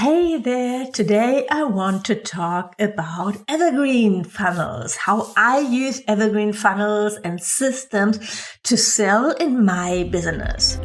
Hey there, today I want to talk about Evergreen funnels, how I use Evergreen funnels and systems to sell in my business.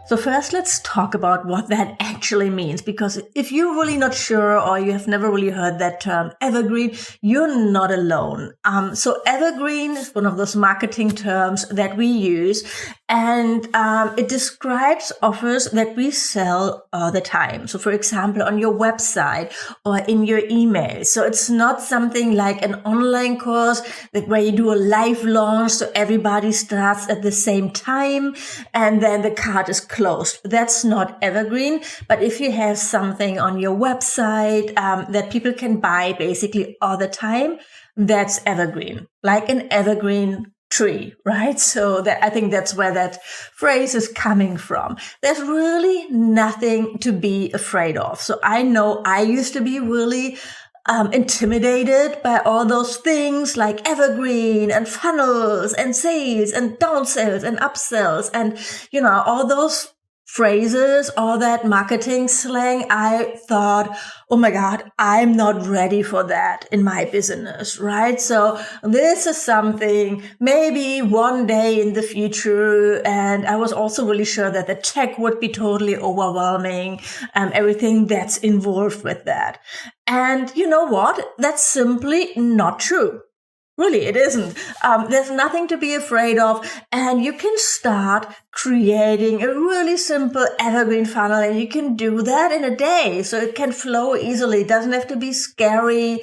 So first, let's talk about what that actually means, because if you're really not sure or you have never really heard that term evergreen, you're not alone. So evergreen is one of those marketing terms that we use, and it describes offers that we sell all the time. So for example, on your website or in your email. So it's not something like an online course where you do a live launch so everybody starts at the same time and then the cart is closed. That's not evergreen. But if you have something on your website that people can buy basically all the time, that's evergreen, like an evergreen tree, right? So I think that's where that phrase is coming from. There's really nothing to be afraid of. So I know I used to be really intimidated by all those things like evergreen and funnels and sales and downsells and upsells and, all those phrases, all that marketing slang. I thought, oh my God, I'm not ready for that in my business, right? So this is something maybe one day in the future. And I was also really sure that the tech would be totally overwhelming, everything that's involved with that. And you know what? That's simply not true. Really, it isn't. There's nothing to be afraid of. And you can start creating a really simple evergreen funnel, and you can do that in a day. So it can flow easily. It doesn't have to be scary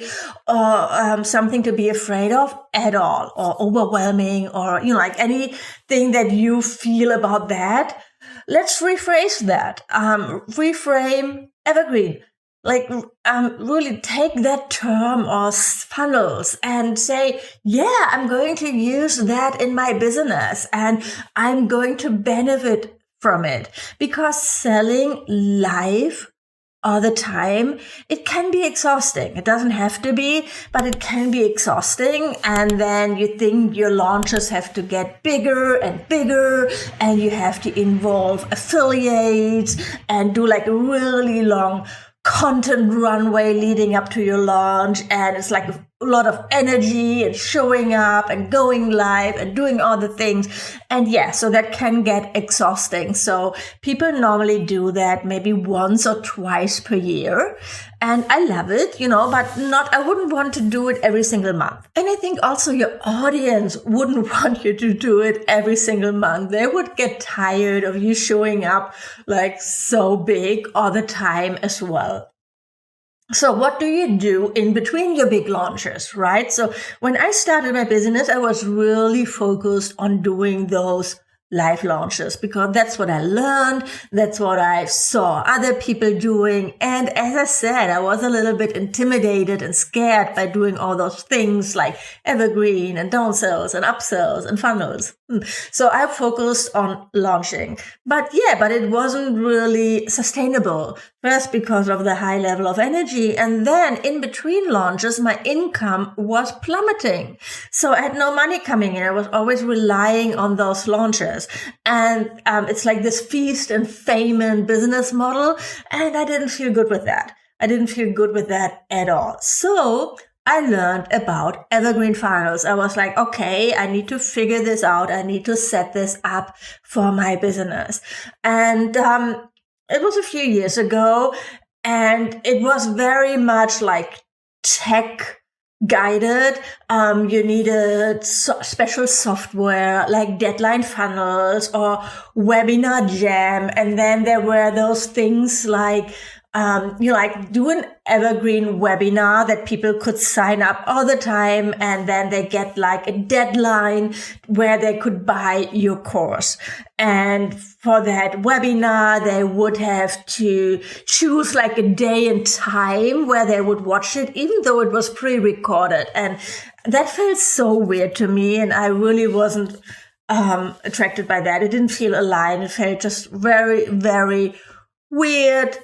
or something to be afraid of at all, or overwhelming, or, like anything that you feel about that. Let's rephrase that. Reframe evergreen. Really take that term or funnels and say, yeah, I'm going to use that in my business and I'm going to benefit from it, because selling live all the time, it can be exhausting. It doesn't have to be, but it can be exhausting. And then you think your launches have to get bigger and bigger, and you have to involve affiliates and do like a really long content runway leading up to your launch, and it's like a lot of energy and showing up and going live and doing all the things. And so that can get exhausting. So people normally do that maybe once or twice per year. And I love it, but I wouldn't want to do it every single month. And I think also your audience wouldn't want you to do it every single month. They would get tired of you showing up like so big all the time as well. So what do you do in between your big launches, right? So when I started my business, I was really focused on doing those live launches, because that's what I learned. That's what I saw other people doing. And as I said, I was a little bit intimidated and scared by doing all those things like evergreen and downsells and upsells and funnels. So I focused on launching, but it wasn't really sustainable. First, because of the high level of energy. And then in between launches, my income was plummeting. So I had no money coming in. I was always relying on those launches. And it's like this feast and famine business model. And I didn't feel good with that. I didn't feel good with that at all. So I learned about evergreen funnels. I was like, okay, I need to figure this out. I need to set this up for my business. And it was a few years ago, and it was very much like tech guided. You needed special software like deadline funnels or webinar jam. And then there were those things like, do an evergreen webinar that people could sign up all the time, and then they get like a deadline where they could buy your course. And for that webinar, they would have to choose like a day and time where they would watch it, even though it was pre-recorded. And that felt so weird to me, and I really wasn't attracted by that. It didn't feel aligned. It felt just very, very weird,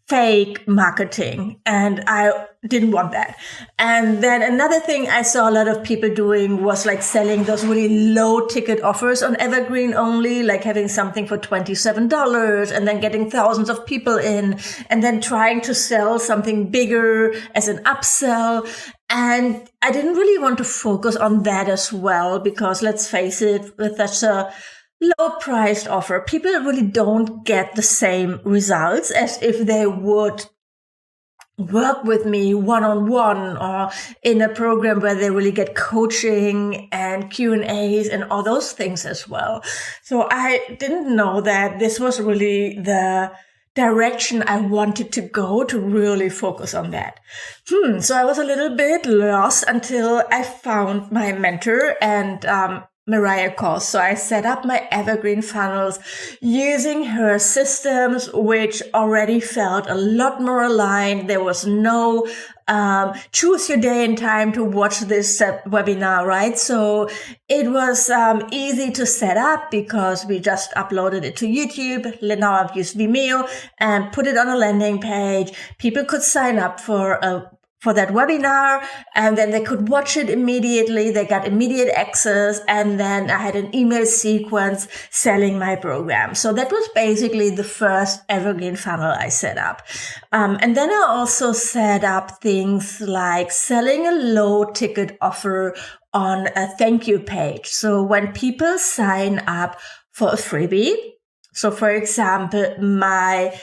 fake marketing, and I didn't want that. And then another thing I saw a lot of people doing was like selling those really low ticket offers on Evergreen only, like having something for $27 and then getting thousands of people in, and then trying to sell something bigger as an upsell. And I didn't really want to focus on that as well, because let's face it, with such a low priced offer, people really don't get the same results as if they would work with me one-on-one or in a program where they really get coaching and Q&As and all those things as well. So I didn't know that this was really the direction I wanted to go, to really focus on that. So I was a little bit lost until I found my mentor and Mariah Course. So I set up my Evergreen funnels using her systems, which already felt a lot more aligned. There was no choose your day and time to watch this webinar, right? So it was easy to set up because we just uploaded it to YouTube. Now I've used Vimeo and put it on a landing page. People could sign up for that webinar, and then they could watch it immediately. They got immediate access, and then I had an email sequence selling my program. So that was basically the first Evergreen funnel I set up. And then I also set up things like selling a low ticket offer on a thank you page. So when people sign up for a freebie, so for example, my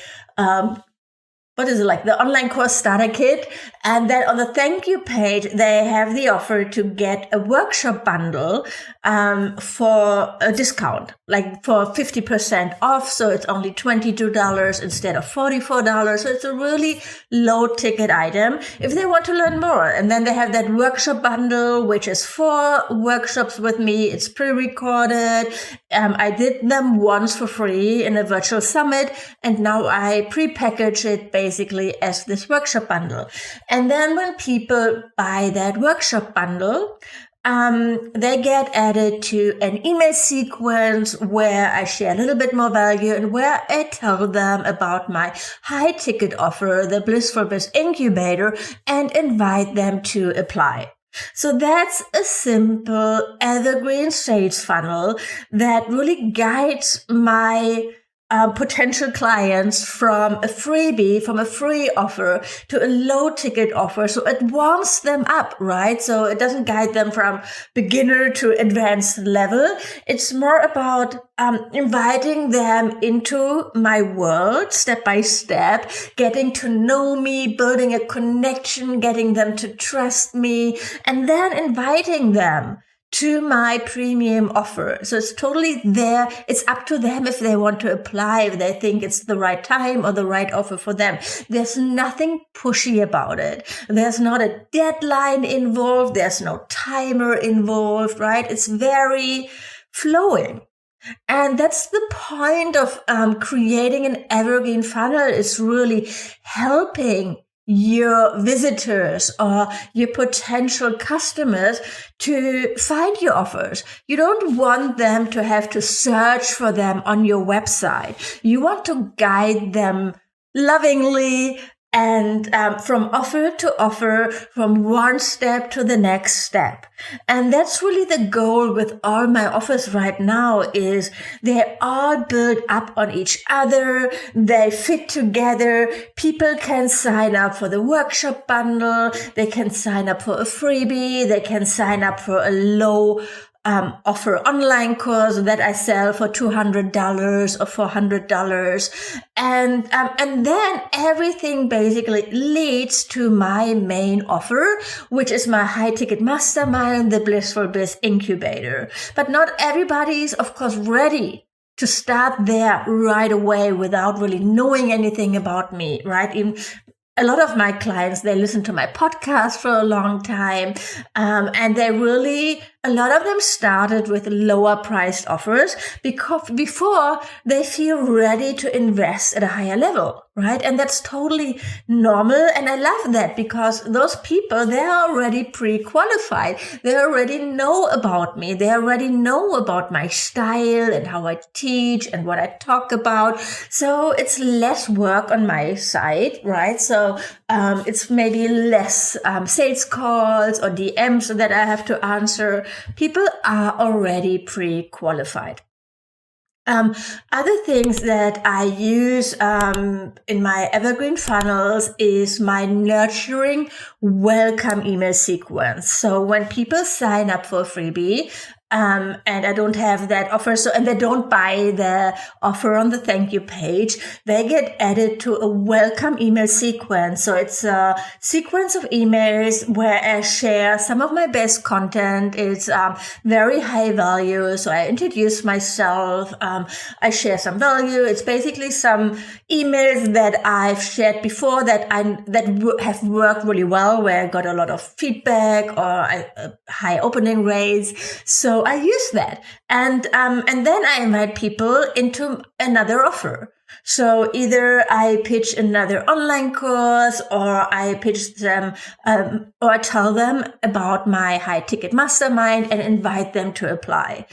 the online course starter kit. And then on the thank you page, they have the offer to get a workshop bundle for a discount, like for 50% off. So it's only $22 instead of $44. So it's a really low ticket item if they want to learn more. And then they have that workshop bundle, which is 4 workshops with me. It's pre-recorded. I did them once for free in a virtual summit, and now I pre-package it basically as this workshop bundle. And then when people buy that workshop bundle, they get added to an email sequence where I share a little bit more value and where I tell them about my high ticket offer, the Blissful Biz Incubator, and invite them to apply. So that's a simple Evergreen sales funnel that really guides my potential clients from a freebie, from a free offer to a low ticket offer. So it warms them up, right? So it doesn't guide them from beginner to advanced level. It's more about inviting them into my world step by step, getting to know me, building a connection, getting them to trust me, and then inviting them to my premium offer. So it's totally there. It's up to them if they want to apply, if they think it's the right time or the right offer for them. There's nothing pushy about it. There's not a deadline involved. There's no timer involved, right? It's very flowing. And that's the point of creating an Evergreen funnel, is really helping your visitors or your potential customers to find your offers. You don't want them to have to search for them on your website. You want to guide them lovingly and from offer to offer, from one step to the next step. And that's really the goal with all my offers right now, is they all build up on each other. They fit together. People can sign up for the workshop bundle. They can sign up for a freebie. They can sign up for a low offer online course that I sell for $200 or $400. And then everything basically leads to my main offer, which is my high ticket mastermind, the Blissful Biz Incubator. But not everybody is, of course, ready to start there right away without really knowing anything about me, right? Even a lot of my clients, they listen to my podcast for a long time, and they really a lot of them started with lower priced offers because before they feel ready to invest at a higher level, right? And that's totally normal. And I love that because those people, they're already pre-qualified. They already know about me. They already know about my style and how I teach and what I talk about. So it's less work on my side, right? So it's maybe less sales calls or DMs that I have to answer. People are already pre-qualified. Other things that I use in my Evergreen funnels is my nurturing welcome email sequence. So when people sign up for a freebie, and I don't have that offer, and they don't buy the offer on the thank you page, they get added to a welcome email sequence. So it's a sequence of emails where I share some of my best content. It's very high value. So I introduce myself. I share some value. It's basically some emails that I've shared before that have worked really well, where I got a lot of feedback or high opening rates. So I use that, and then I invite people into another offer. So either I pitch another online course, or I pitch them, or I tell them about my high ticket mastermind and invite them to apply.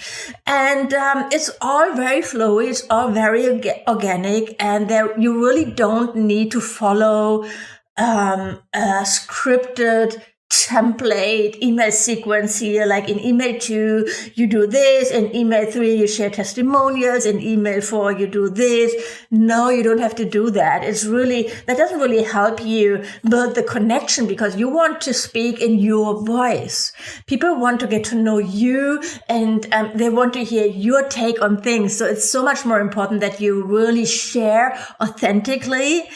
And it's all very flowy. It's all very organic, and you really don't need to follow a scripted template email sequence here. Like in email 2, you do this. In email 3, you share testimonials. In email 4, you do this. No, you don't have to do that. That doesn't really help you build the connection, because you want to speak in your voice. People want to get to know you, and they want to hear your take on things. So it's so much more important that you really share authentically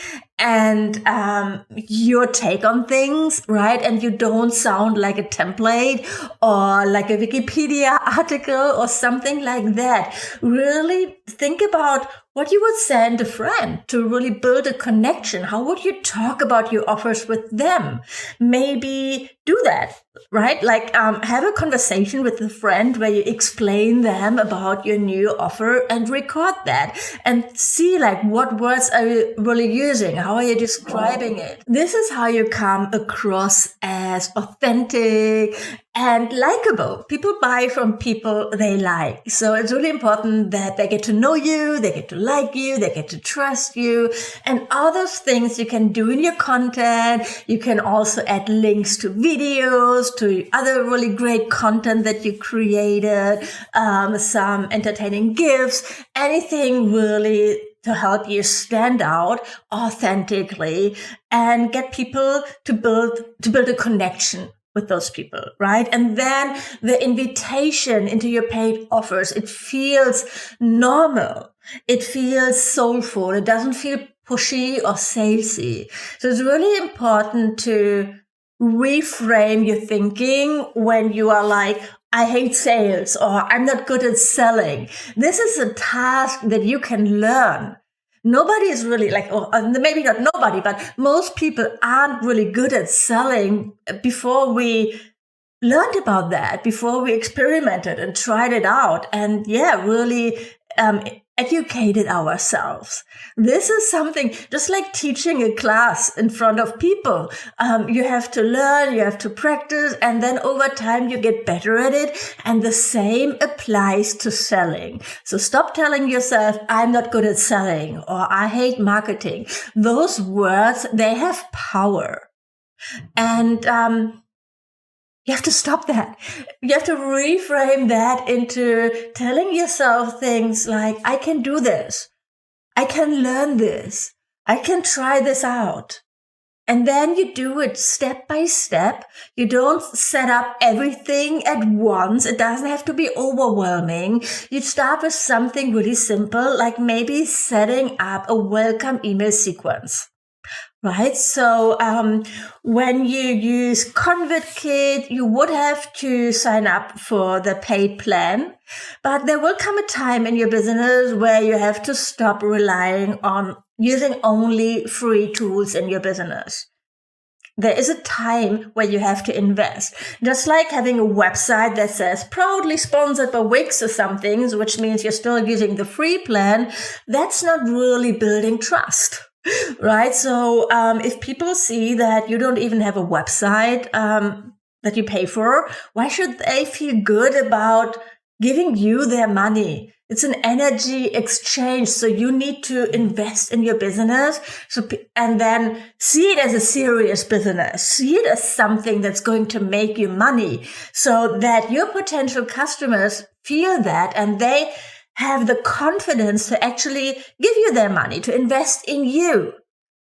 and your take on things, right? And you don't sound like a template or like a Wikipedia article or something like that. Really think about what you would send a friend to really build a connection. How would you talk about your offers with them? Maybe do that, right? Like have a conversation with a friend where you explain them about your new offer and record that and see like what words are you really using? How are you describing it? This is how you come across as authentic and likable. People buy from people they like. So it's really important that they get to know you, they get to like you, they get to trust you, and all those things you can do in your content. You can also add links to videos, to other really great content that you created, some entertaining GIFs, anything really to help you stand out authentically and get people to build a connection with those people, right? And then the invitation into your paid offers, it feels normal. It feels soulful. It doesn't feel pushy or salesy. So it's really important to reframe your thinking when you are like, I hate sales, or I'm not good at selling. This is a task that you can learn. Nobody is really like, or maybe not nobody, but most people aren't really good at selling before we learned about that, before we experimented and tried it out and really educated ourselves. This is something just like teaching a class in front of people. You have to learn, you have to practice, and then over time you get better at it. And the same applies to selling. So stop telling yourself, I'm not good at selling, or I hate marketing. Those words, they have power. And you have to stop that. You have to reframe that into telling yourself things like, I can do this. I can learn this. I can try this out. And then you do it step by step. You don't set up everything at once. It doesn't have to be overwhelming. You start with something really simple, like maybe setting up a welcome email sequence. Right. So when you use ConvertKit, you would have to sign up for the paid plan. But there will come a time in your business where you have to stop relying on using only free tools in your business. there is a time where you have to invest. Just like having a website that says proudly sponsored by Wix or something, which means you're still using the free plan, that's not really building trust, right? So if people see that you don't even have a website that you pay for, why should they feel good about giving you their money? It's an energy exchange. So you need to invest in your business. And then see it as a serious business. See it as something that's going to make you money so that your potential customers feel that and they have the confidence to actually give you their money, to invest in you.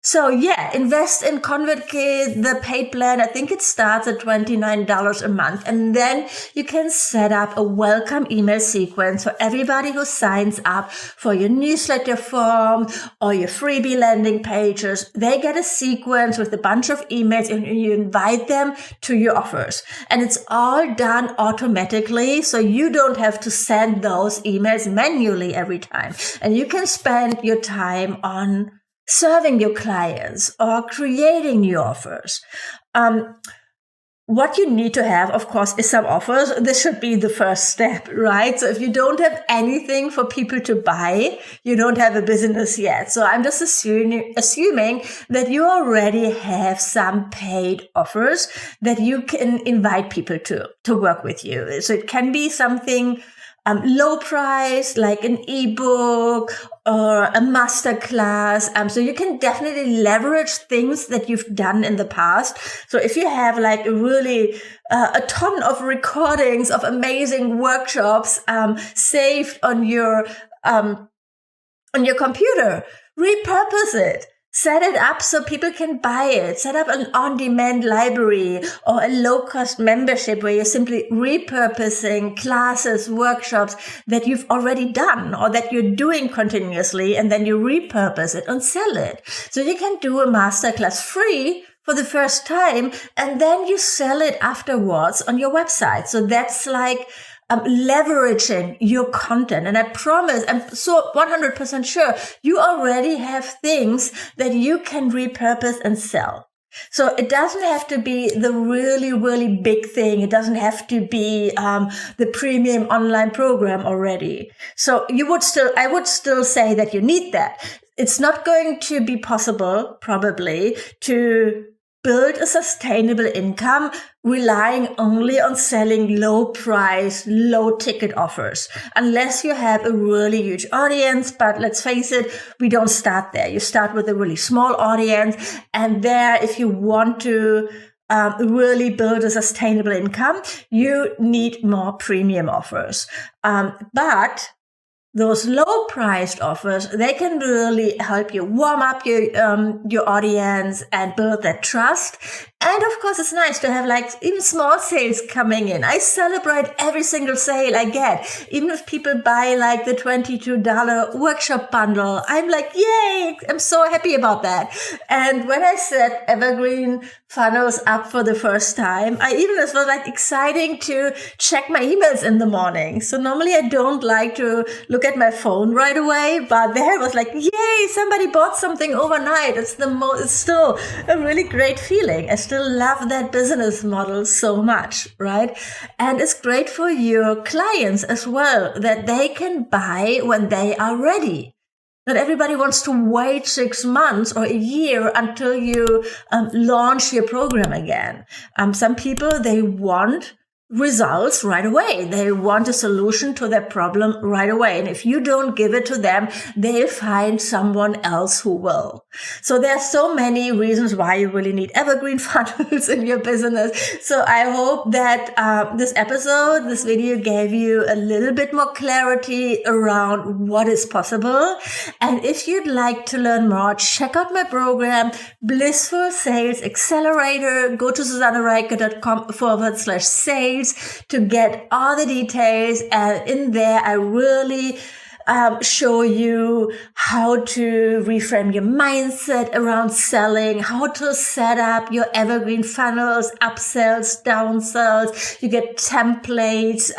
So yeah, invest in ConvertKit, the paid plan. I think it starts at $29 a month. And then you can set up a welcome email sequence for everybody who signs up for your newsletter form or your freebie landing pages. They get a sequence with a bunch of emails and you invite them to your offers. And it's all done automatically. So you don't have to send those emails manually every time. And you can spend your time on serving your clients or creating new offers. What you need to have, of course, is some offers. This should be the first step, right? So if you don't have anything for people to buy, you don't have a business yet. So I'm just assuming that you already have some paid offers that you can invite people to work with you. So it can be something low price, like an ebook or a masterclass. So you can definitely leverage things that you've done in the past. So if you have like a ton of recordings of amazing workshops saved on your computer, repurpose it. Set it up so people can buy it. Set up an on-demand library or a low-cost membership where you're simply repurposing classes, workshops that you've already done or that you're doing continuously, and then you repurpose it and sell it. So you can do a masterclass free for the first time, and then you sell it afterwards on your website. So that's like leveraging your content. And I promise, I'm so 100% sure you already have things that you can repurpose and sell. So it doesn't have to be the really, really big thing. It doesn't have to be the premium online program already. So I would still say that you need that. It's not going to be possible, probably, to build a sustainable income relying only on selling low price, low ticket offers, unless you have a really huge audience. But let's face it, we don't start there. You start with a really small audience. And there, if you want to really build a sustainable income, you need more premium offers. But those low-priced offers, they can really help you warm up your audience and build that trust. And of course, it's nice to have like even small sales coming in. I celebrate every single sale I get. Even if people buy like the $22 workshop bundle, I'm like, yay, I'm so happy about that. And when I set Evergreen funnels up for the first time, it was like exciting to check my emails in the morning. So normally I don't like to look at my phone right away, but there it was like, yay, somebody bought something overnight. It's still a really great feeling. I still love that business model so much, right? And it's great for your clients as well, that they can buy when they are ready. Not everybody wants to wait 6 months or a year until you launch your program again. Some people, they want results right away. They want a solution to their problem right away. And if you don't give it to them, they'll find someone else who will. So there are so many reasons why you really need evergreen funnels in your business. So I hope that this video gave you a little bit more clarity around what is possible. And if you'd like to learn more, check out my program, Blissful Sales Accelerator. Go to susannereike.com/sales to get all the details. And in there, I really show you how to reframe your mindset around selling, how to set up your evergreen funnels, upsells, downsells. You get templates,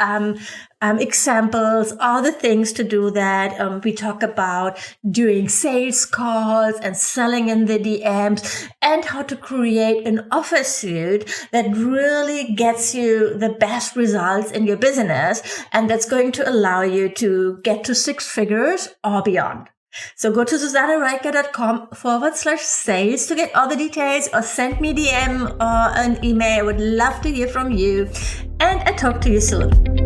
examples, all the things to do that. We talk about doing sales calls and selling in the DMs, and how to create an offer suite that really gets you the best results in your business, and that's going to allow you to get to 6 figures or beyond. So go to susannereicher.com/sales to get all the details, or send me DM or an email. I would love to hear from you, and I talk to you soon.